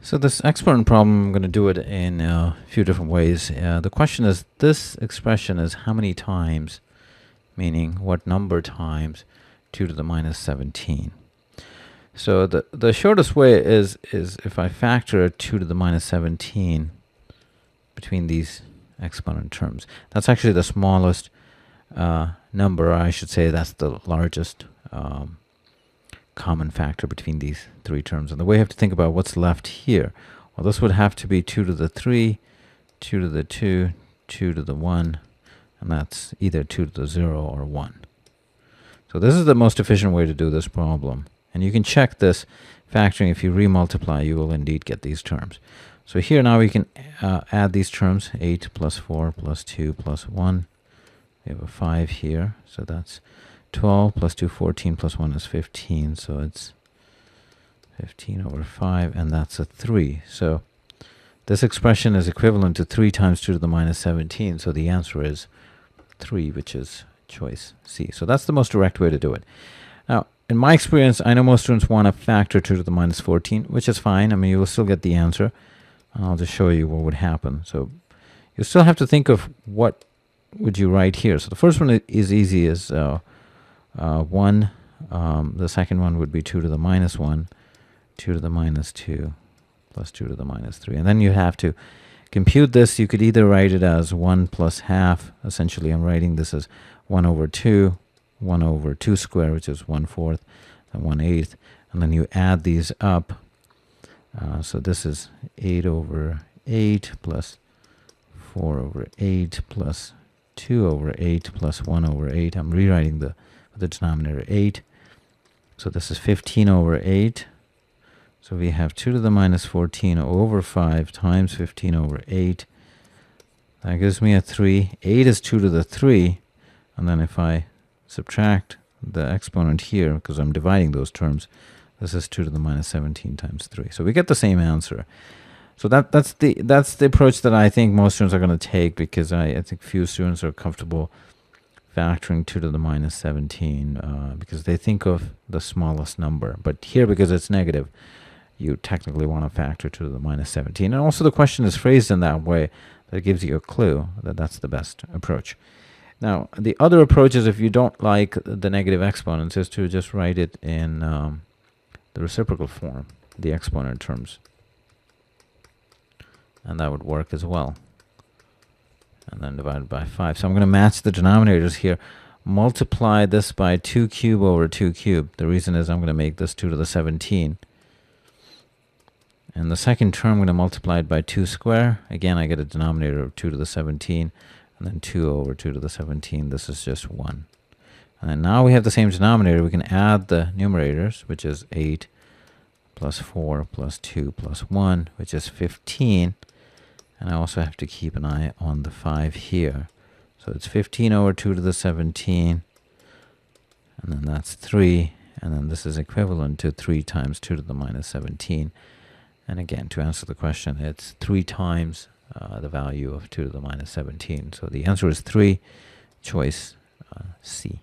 So this exponent problem, I'm going to do it in a few different ways. The question is, this expression is how many times, meaning what number times 2 to the minus 17. So the shortest way is if I factor 2 to the minus 17 between these exponent terms. That's actually the smallest number, or I should say that's the largest common factor between these three terms. And the way you have to think about what's left here, well, this would have to be 2 to the 3, 2 to the 2, 2 to the 1, and that's either 2 to the 0 or 1. So this is the most efficient way to do this problem. And you can check this factoring. If you remultiply, you will indeed get these terms. So here now we can add these terms, 8 plus 4 plus 2 plus 1. We have a 5 here, so that's 12 plus 2, 14 plus 1 is 15, so it's 15 over 5, and that's a 3. So this expression is equivalent to 3 times 2 to the minus 17, so the answer is 3, which is choice C. So that's the most direct way to do it. Now, in my experience, I know most students want to factor 2 to the minus 14, which is fine. I mean, you will still get the answer. I'll just show you what would happen. So you still have to think of what would you write here. So the first one is easy, is 1. The second one would be 2 to the minus 1, 2 to the minus 2, plus 2 to the minus 3. And then you have to compute this. You could either write it as 1 plus half. Essentially, I'm writing this as 1 over 2, 1 over 2 squared, which is 1/4, and 1/8. And then you add these up. So this is 8 over 8 plus 4 over 8 plus 2 over 8 plus 1 over 8. I'm rewriting the denominator 8. So this is 15 over 8. So we have 2 to the minus 14 over 5 times 15 over 8. That gives me a 3. 8 is 2 to the 3. And then if I subtract the exponent here, because I'm dividing those terms, this is 2 to the minus 17 times 3. So we get the same answer. So that's the approach that I think most students are going to take, because I think few students are comfortable factoring 2 to the minus 17 because they think of the smallest number. But here, because it's negative, you technically want to factor 2 to the minus 17. And also the question is phrased in that way that gives you a clue that that's the best approach. Now, the other approach is, if you don't like the negative exponents, is to just write it in the reciprocal form, the exponent terms. And that would work as well. And then divided by 5. So I'm going to match the denominators here. Multiply this by 2 cubed over 2 cubed. The reason is I'm going to make this 2 to the 17. And the second term, I'm going to multiply it by 2 squared. Again, I get a denominator of 2 to the 17. And then 2 over 2 to the 17. This is just 1. And then now we have the same denominator. We can add the numerators, which is 8 plus 4 plus 2 plus 1, which is 15. And I also have to keep an eye on the 5 here. So it's 15 over 2 to the 17. And then that's 3. And then this is equivalent to 3 times 2 to the minus 17. And again, to answer the question, it's 3 times the value of 2 to the minus 17. So the answer is 3, choice C.